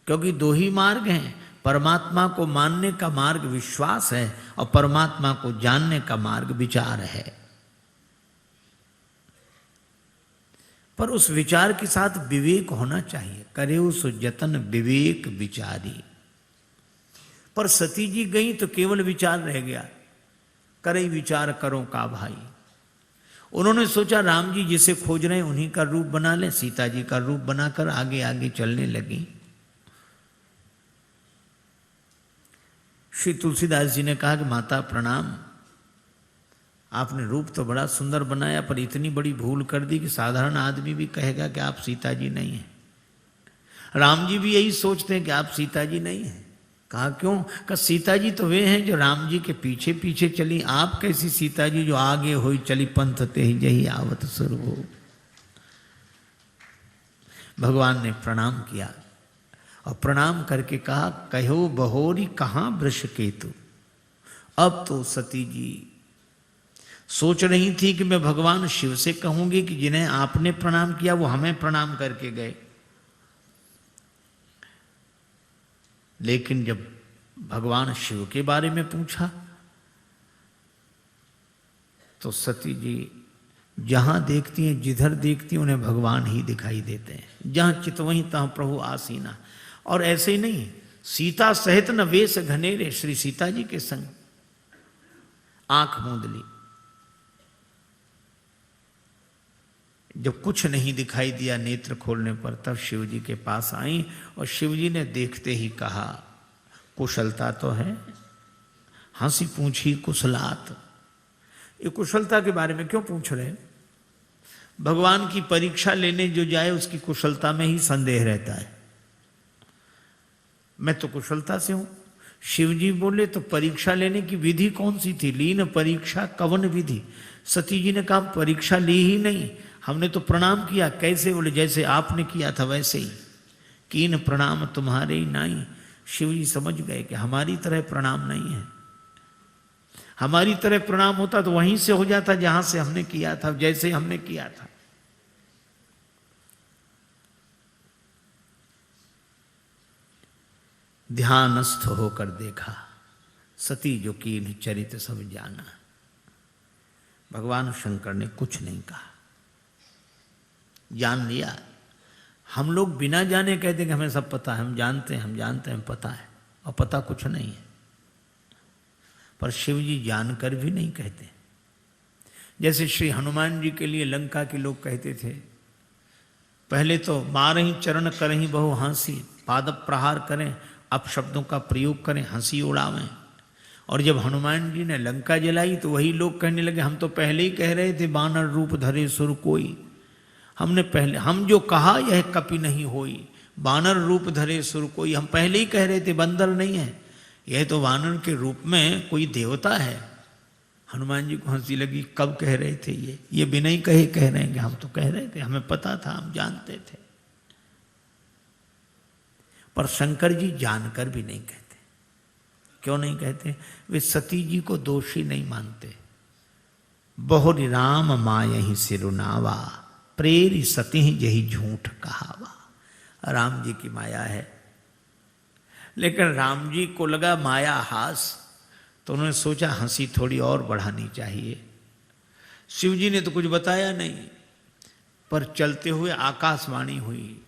क्योंकि दो ही मार्ग हैं, परमात्मा को मानने का मार्ग विश्वास है और परमात्मा को जानने का मार्ग विचार है। पर उस विचार के साथ विवेक होना चाहिए। करे उस जतन विवेक विचारी। पर सती जी गई तो केवल विचार रह गया, करे विचार करो का भाई। उन्होंने सोचा राम जी जिसे खोज रहे हैं उन्हीं का रूप बना लें, सीता जी का रूप बनाकर आगे आगे चलने लगी। श्री तुलसीदास जी ने कहा कि माता प्रणाम, आपने रूप तो बड़ा सुंदर बनाया पर इतनी बड़ी भूल कर दी कि साधारण आदमी भी कहेगा कि आप सीता जी नहीं हैं। राम जी भी यही सोचते हैं कि आप सीता जी नहीं हैं। कहा क्यों? कहा सीता जी तो वे हैं जो राम जी के पीछे पीछे चली, आप कैसी सीता जी जो आगे हुई चली पंथ ते ही जही आवत सुर हो। भगवान ने प्रणाम किया और प्रणाम करके कहा कहो बहोरी कहाँ वृष केतु। अब तो सती जी सोच रही थी कि मैं भगवान शिव से कहूंगी कि जिन्हें आपने प्रणाम किया वो हमें प्रणाम करके गए, लेकिन जब भगवान शिव के बारे में पूछा तो सती जी जहां देखती हैं, जिधर देखती हैं उन्हें भगवान ही दिखाई देते हैं। जहां चित वहीं तहां प्रभु आसीना। और ऐसे ही नहीं, सीता सहित न वेश घनेरे, श्री सीता जी के संग आंख मूंद ली। जब कुछ नहीं दिखाई दिया नेत्र खोलने पर, तब शिव जी के पास आई और शिव जी ने देखते ही कहा कुशलता तो है। हंसी पूछी कुशलात। ये कुशलता के बारे में क्यों पूछ रहे हैं? भगवान की परीक्षा लेने जो जाए उसकी कुशलता में ही संदेह रहता है। मैं तो कुशलता से हूं। शिव जी बोले तो परीक्षा लेने की विधि कौन सी थी? लीन परीक्षा कवन विधि। सती जी ने कहा परीक्षा ली ही नहीं, हमने तो प्रणाम किया। कैसे? बोले जैसे आपने किया था वैसे ही। कीन प्रणाम तुम्हारे ही नाई। शिव जी समझ गए कि हमारी तरह प्रणाम नहीं है। हमारी तरह प्रणाम होता तो वहीं से हो जाता जहां से हमने किया था, जैसे हमने किया था। ध्यानस्थ होकर देखा, सती जो कीन चरित सब जाना। भगवान शंकर ने कुछ नहीं कहा, जान लिया। हम लोग बिना जाने कहते कि हमें सब पता है, हम जानते हैं, हम जानते हैं, पता है, और पता कुछ नहीं है। पर शिव जी जानकर भी नहीं कहते। जैसे श्री हनुमान जी के लिए लंका के लोग कहते थे, पहले तो मारही चरण करही बहु हंसी, पाद प्रहार करें, अपशब्दों का प्रयोग करें, हंसी उड़ावें। और जब हनुमान जी ने लंका जलाई तो वही लोग कहने लगे हम तो पहले ही कह रहे थे बानर रूप धरे सुर कोई। हम जो कहा यह कपि नहीं होई, बानर रूप धरे सुर कोई। हम पहले ही कह रहे थे बंदर नहीं है, यह तो वानर के रूप में कोई देवता है। हनुमान जी को हंसी लगी, कब कह रहे थे ये बिना ही कहे कह रहे हैं कि हम तो कह रहे थे, हमें पता था, हम जानते थे। पर शंकर जी जानकर भी नहीं कहते। क्यों नहीं कहते? वे सती जी को दोषी नहीं मानते। बहुरी राम मायहि सिरुनावा, प्रेरी सती यही झूठ कहावा। राम जी की माया है, लेकिन राम जी को लगा माया हास, तो उन्होंने सोचा हंसी थोड़ी और बढ़ानी चाहिए। शिव जी ने तो कुछ बताया नहीं, पर चलते हुए आकाशवाणी हुई,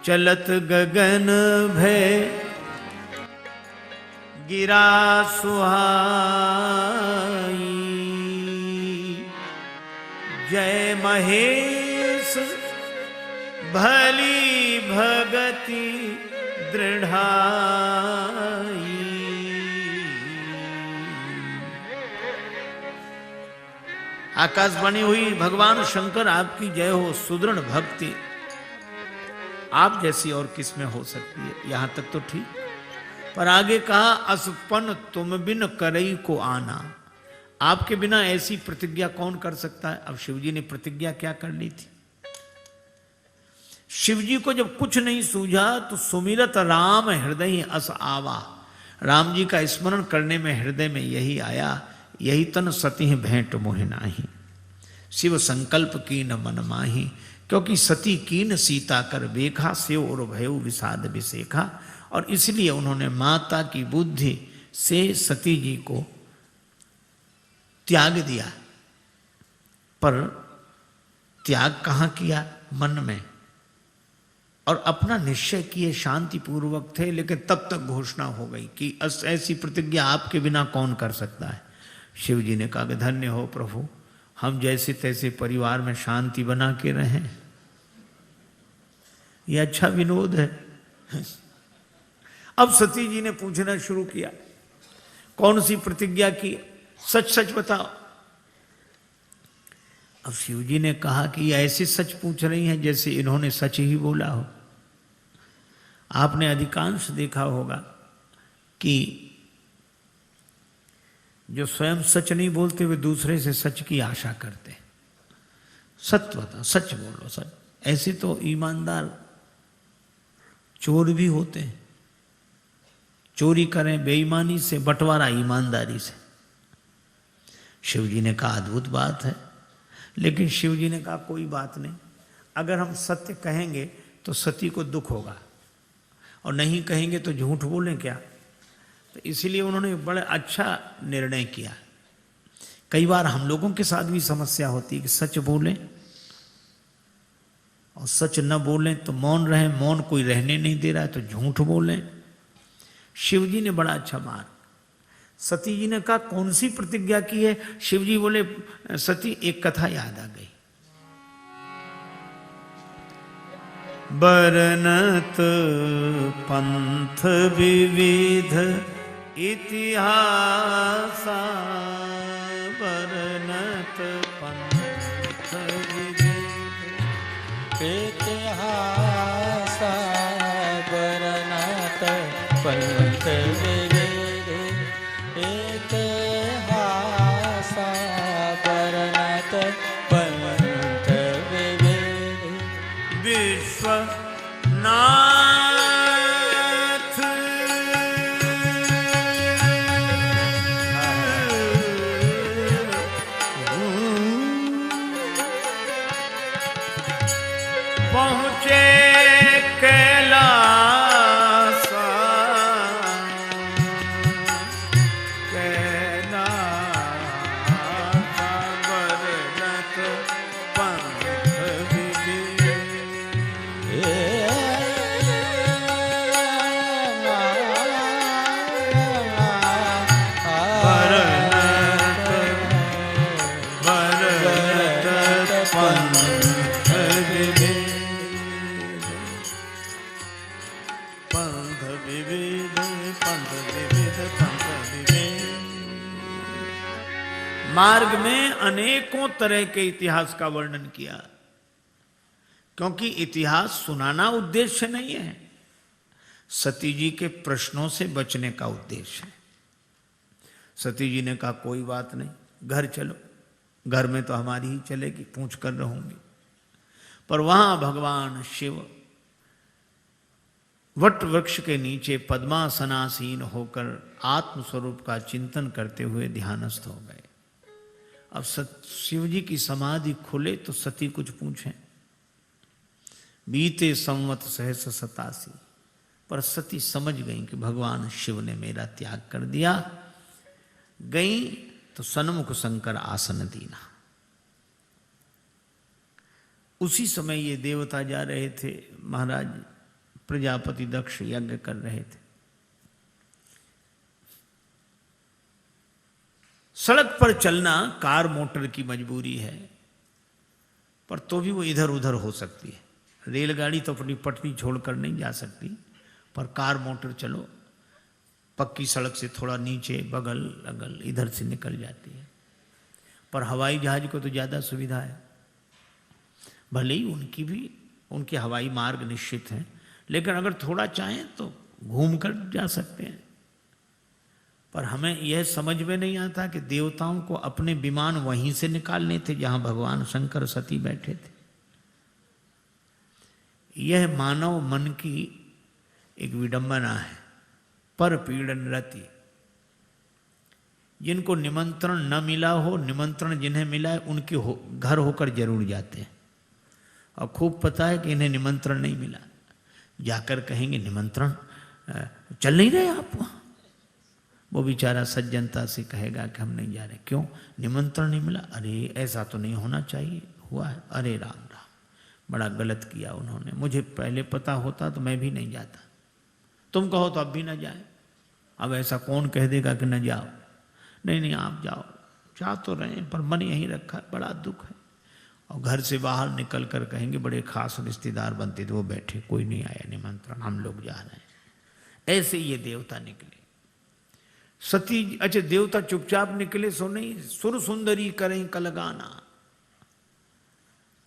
चलत गगन भय गिरा सुहाई, जय महेश भली भगति दृढ़ाई। आकाशवाणी हुई, भगवान शंकर आपकी जय हो, सुदृढ़ भक्ति आप जैसी और किस में हो सकती है। यहां तक तो ठीक, पर आगे कहा असपन तुम बिन करई को आना। आपके बिना ऐसी प्रतिज्ञा कौन कर सकता है? अब शिवजी ने प्रतिज्ञा क्या कर ली थी? शिवजी को जब कुछ नहीं सूझा तो सुमिरत राम हृदय अस आवा। राम जी का स्मरण करने में हृदय में यही आया, यही तन सती भेंट मोह नाही, शिव संकल्प की न मन माही, क्योंकि सती कीन सीता कर बेखा से और भयो विषाद विसेखा, और इसलिए उन्होंने माता की बुद्धि से सती जी को त्याग दिया। पर त्याग कहाँ किया? मन में, और अपना निश्चय किए शांति पूर्वक थे, लेकिन तब तक घोषणा हो गई कि ऐसी प्रतिज्ञा आपके बिना कौन कर सकता है। शिव जी ने कहा कि धन्य हो प्रभु, हम जैसे तैसे परिवार में शांति बना के रहें, यह अच्छा विनोद है। अब सती जी ने पूछना शुरू किया, कौन सी प्रतिज्ञा की, सच सच बताओ। अब शिव जी ने कहा कि ऐसे सच पूछ रही हैं जैसे इन्होंने सच ही बोला हो। आपने अधिकांश देखा होगा कि जो स्वयं सच नहीं बोलते वे दूसरे से सच की आशा करते हैं। सच बताओ, सच बोलो, सच। ऐसे तो ईमानदार चोर भी होते हैं, चोरी करें बेईमानी से, बंटवारा ईमानदारी से। शिव जी ने कहा अद्भुत बात है, लेकिन शिव जी ने कहा कोई बात नहीं, अगर हम सत्य कहेंगे तो सती को दुख होगा, और नहीं कहेंगे तो झूठ बोलें क्या। तो इसीलिए उन्होंने बड़ा अच्छा निर्णय किया। कई बार हम लोगों के साथ भी समस्या होती है कि सच बोलें और सच न बोलें तो मौन रहें, मौन कोई रहने नहीं दे रहा है तो झूठ बोलें। शिव जी ने बड़ा अच्छा मार्ग। सती जी ने कहा कौन सी प्रतिज्ञा की है? शिव जी बोले सती एक कथा याद आ गई। बरनत पंथ विविध इतिहास, बरनत पंथ विविध इतिहास, बरनत पंथ विविध इतिहास, बरनत पंथ विविध विश्वनाथ पहुँचे कैलास, बरनत पंथ विविध मार्ग में अनेकों तरह के इतिहास का वर्णन किया, क्योंकि इतिहास सुनाना उद्देश्य नहीं है, सती जी के प्रश्नों से बचने का उद्देश्य है। सती जी ने कहा कोई बात नहीं, घर चलो, घर में तो हमारी ही चलेगी, पूछ कर रहूंगी। पर वहां भगवान शिव वट वृक्ष के नीचे पद्मासनासीन होकर आत्मस्वरूप का चिंतन करते हुए ध्यानस्थ हो गए। अब शिव जी की समाधि खुले तो सती कुछ पूछें। बीते संवत सहस 87, पर सती समझ गई कि भगवान शिव ने मेरा त्याग कर दिया। गई तो सन्मुख शंकर आसन दीना। उसी समय ये देवता जा रहे थे, महाराज प्रजापति दक्ष यज्ञ कर रहे थे। सड़क पर चलना कार मोटर की मजबूरी है, पर तो भी वो इधर उधर हो सकती है। रेलगाड़ी तो अपनी पटरी छोड़कर नहीं जा सकती, पर कार मोटर चलो, पक्की सड़क से थोड़ा नीचे बगल अगल इधर से निकल जाती है। पर हवाई जहाज को तो ज़्यादा सुविधा है, भले ही उनके हवाई मार्ग निश्चित हैं, लेकिन अगर थोड़ा चाहें तो घूम कर जा सकते हैं। पर हमें यह समझ में नहीं आता कि देवताओं को अपने विमान वहीं से निकालने थे जहां भगवान शंकर सती बैठे थे। यह मानव मन की एक विडंबना है। पर पीड़न रति, जिनको निमंत्रण न मिला हो, निमंत्रण जिन्हें मिला है उनके घर होकर जरूर जाते हैं। और खूब पता है कि इन्हें निमंत्रण नहीं मिला। जाकर कहेंगे निमंत्रण, चल नहीं रहे आप वहाँ? वो बेचारा सज्जनता से कहेगा कि हम नहीं जा रहे। क्यों? निमंत्रण नहीं मिला। अरे ऐसा तो नहीं होना चाहिए, हुआ है। अरे राम राम, बड़ा गलत किया उन्होंने, मुझे पहले पता होता तो मैं भी नहीं जाता। तुम कहो तो अब भी न जाए। अब ऐसा कौन कह देगा कि न जाओ? नहीं नहीं आप जाओ। जा तो रहे हैं पर मन यहीं रखा, बड़ा दुख है। और घर से बाहर निकल कर कहेंगे बड़े खास रिश्तेदार बनते थे, वो बैठे, कोई नहीं आया निमंत्रण, हम लोग जा रहे हैं। ऐसे ये देवता निकले। सती, अच्छा देवता चुपचाप निकले सो नहीं, सुर सुंदरी करें कलगाना।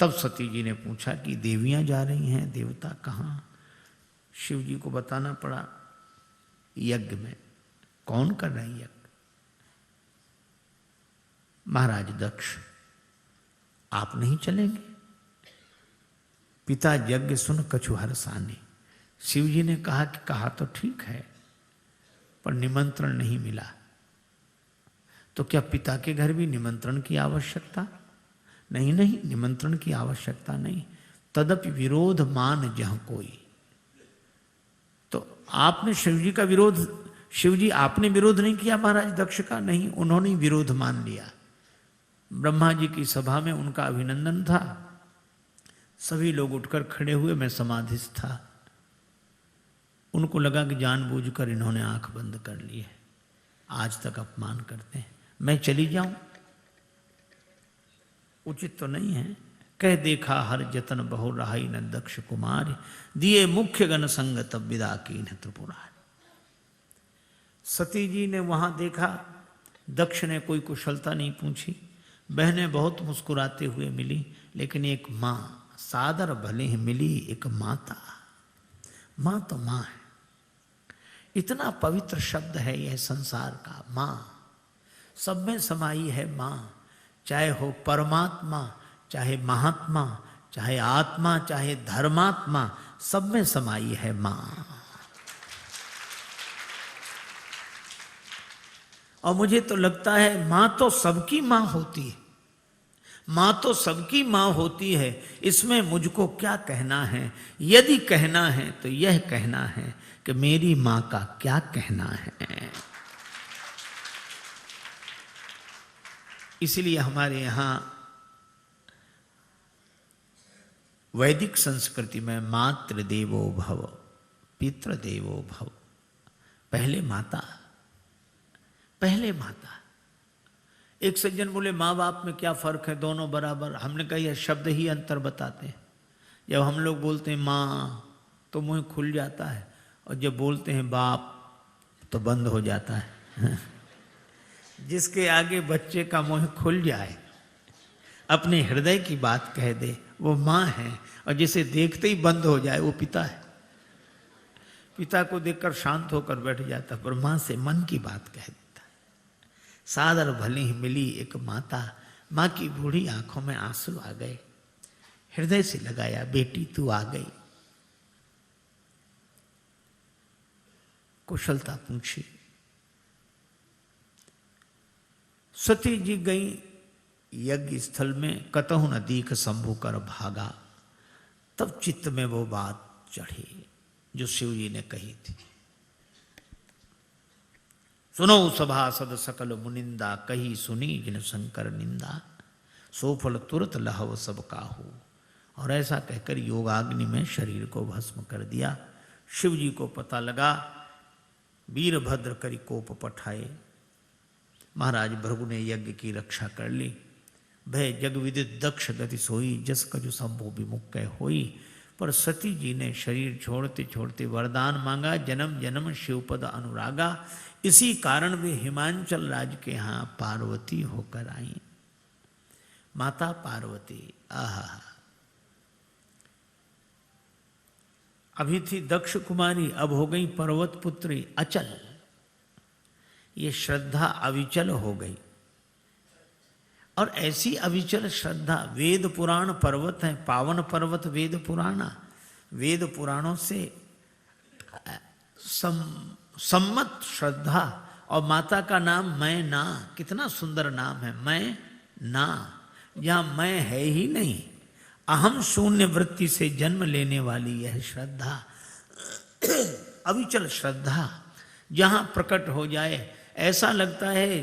तब सती जी ने पूछा कि देवियां जा रही हैं, देवता कहाँ? शिव जी को बताना पड़ा, यज्ञ में। कौन कर रहे हैं यज्ञ? महाराज दक्ष। आप नहीं चलेंगे? पिता यज्ञ सुन कछु हर्षाने। शिव जी ने कहा कि कहा तो ठीक है पर निमंत्रण नहीं मिला। तो क्या पिता के घर भी निमंत्रण की आवश्यकता? नहीं नहीं, निमंत्रण की आवश्यकता नहीं। तदपि विरोध मान जह कोई। तो आपने शिव जी का विरोध, शिव जी आपने विरोध नहीं किया महाराज दक्ष का? नहीं, उन्होंने विरोध मान लिया। ब्रह्मा जी की सभा में उनका अभिनंदन था, सभी लोग उठकर खड़े हुए, मैं समाधिस्थ था। उनको लगा कि जानबूझकर इन्होंने आंख बंद कर ली है, आज तक अपमान करते हैं, मैं चली जाऊं? उचित तो नहीं है। कह देखा हर जतन बहु रहाई न दक्ष कुमार, दिए मुख्य गण संग तब विदा की न त्रिपुरारी। सती जी ने वहां देखा, दक्ष ने कोई कुशलता नहीं पूछी। बहनें बहुत मुस्कुराते हुए मिली, लेकिन एक माँ सादर भले ही मिली, एक माता। माँ तो माँ है, इतना पवित्र शब्द है यह संसार का। माँ सब में समाई है माँ, चाहे हो परमात्मा, चाहे महात्मा, चाहे आत्मा, चाहे धर्मात्मा, सब में समाई है माँ। और मुझे तो लगता है माँ तो सबकी माँ होती है, माँ तो सबकी माँ होती है। इसमें मुझको क्या कहना है? यदि कहना है तो यह कहना है कि मेरी माँ का क्या कहना है। इसलिए हमारे यहाँ वैदिक संस्कृति में मातृ देवो भव, पितृ देवो भव। पहले माता, पहले माता। एक सज्जन बोले माँ बाप में क्या फर्क है, दोनों बराबर। हमने कहा यह शब्द ही अंतर बताते हैं। जब हम लोग बोलते हैं माँ तो मुंह खुल जाता है, और जब बोलते हैं बाप तो बंद हो जाता है। जिसके आगे बच्चे का मुंह खुल जाए, अपने हृदय की बात कह दे, वो माँ है। और जिसे देखते ही बंद हो जाए, वो पिता है। पिता को देखकर शांत होकर बैठ जाता, पर माँ से मन की बात कह देता। सादर भले ही मिली एक माता। माँ की बूढ़ी आंखों में आंसू आ गए, हृदय से लगाया, बेटी तू आ गई। कुशलता पूछी। सती जी गई यज्ञ स्थल में, कतहु न दीख शंभु कर भागा। तब चित्त में वो बात चढ़ी जो शिव जी ने कही थी। सुनो सभासद सकल मुनिंदा, कही सुनी जिन शंकर निंदा। सोफल तुरत लहव सब काहू। और ऐसा कहकर योगाग्नि में शरीर को भस्म कर दिया। शिव जी को पता लगा, वीरभद्र करी कोप पठाए। महाराज भृगु ने यज्ञ की रक्षा कर ली। भय जग विदित दक्ष गति सोई, जस कजु संभो विमुख कह होई। पर सती जी ने शरीर छोड़ते छोड़ते वरदान मांगा, जन्म जन्म शिवपद अनुरागा। इसी कारण वे हिमांचल राज्य के यहाँ पार्वती होकर आई। माता पार्वती, आहा। अभी थी दक्ष कुमारी, अब हो गई पर्वत पुत्री अचल। ये श्रद्धा अविचल हो गई। और ऐसी अविचल श्रद्धा, वेद पुराण पर्वत है, पावन पर्वत वेद पुराणा। वेद पुराणों से सम्मत श्रद्धा। और माता का नाम मैं ना, कितना सुंदर नाम है, मैं ना। जहाँ मैं है ही नहीं, अहम शून्य वृत्ति से जन्म लेने वाली यह श्रद्धा, अविचल श्रद्धा जहां प्रकट हो जाए, ऐसा लगता है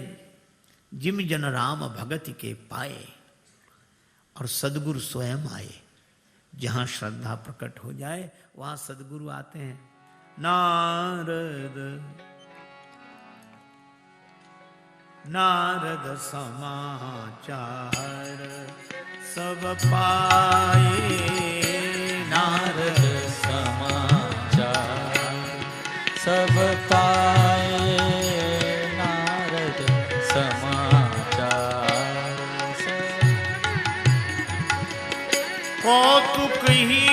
जिम जन राम भगति के पाए और सदगुरु स्वयं आए। जहां श्रद्धा प्रकट हो जाए वहां सदगुरु आते हैं। नारद समाचार सब पाए, नारद समाचार सब पाए, नारद समाचार कौतुक ही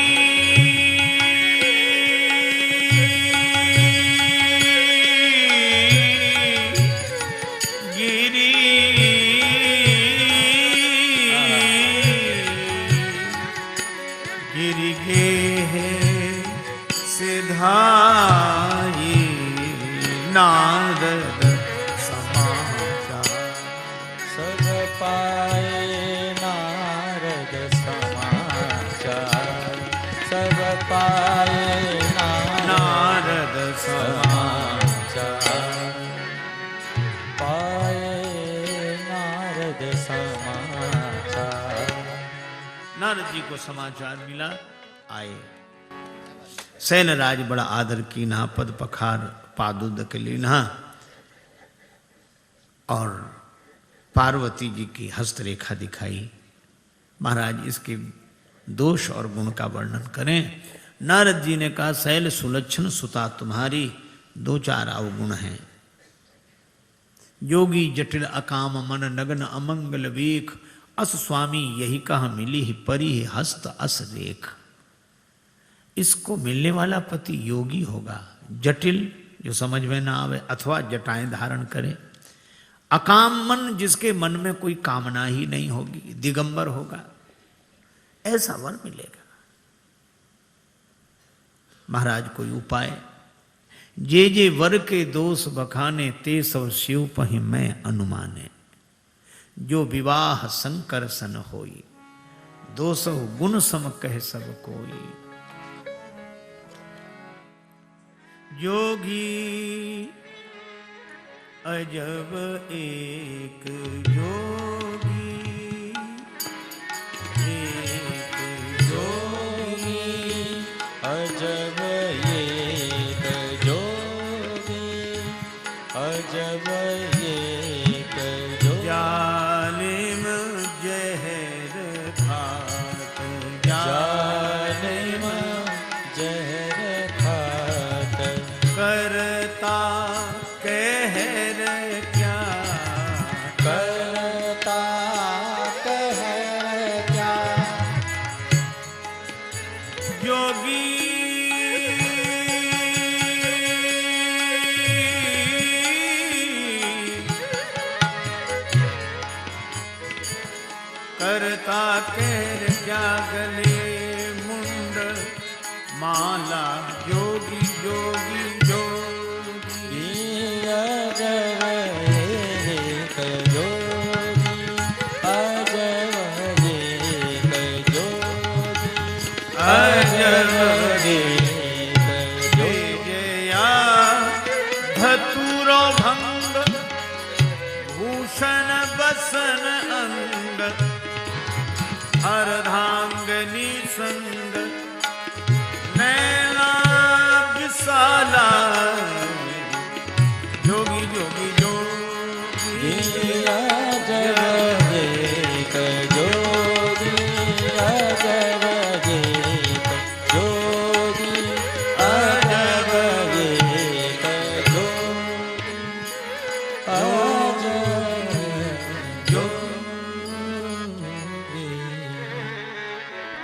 नारद समाचार सब पाए, नारद समाचार सब पाए, नारद समाचार पाए, नारद समाचार। नारद जी को समाचार मिला, आए। सैनराज बड़ा आदर की ना, पद पखार पादुद के लीना, और पार्वती जी की हस्तरेखा दिखाई। महाराज इसके दोष और गुण का वर्णन करें। नारद जी ने कहा, शैल सुलक्षण सुता तुम्हारी, दो चार अवगुण हैं। योगी जटिल अकाम मन नगन अमंगल वेख, अस स्वामी यही कहा मिली ही परी हस्त अस रेख। इसको मिलने वाला पति योगी होगा, जटिल जो समझ में ना आवे अथवा जटाएं धारण करे, अकाम मन जिसके मन में कोई कामना ही नहीं होगी, दिगंबर होगा, ऐसा वर मिलेगा। महाराज कोई उपाय, जे जे वर के दोष बखाने, ते सब शिव पहि मैं अनुमाने। जो विवाह शंकर सन होई, दोष गुण सम कह सब कोई। योगी अजब एक योगी, एक योगी अजब एक योगी, अजब एक योगी। जालिम जहर खात, जालिम जहर खात, करता कहर क्या, करता कहर क्या। योगी करता कहर क्या, गले मुंड माला योगी योगी योगी। अजब एक योगी, अजब एक योगी, अजब एक योगी। जया धतुरो भंग, भूषण बसन अंग, अर्धांगनी संग, नैना विशाला, योगी योगी योगी। अजब एक योगी, अजब एक योगी, अजब एक योगी, अजब योगी।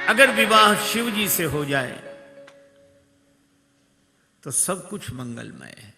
अगर विवाह शिव जी से हो जाए तो सब कुछ मंगलमय है।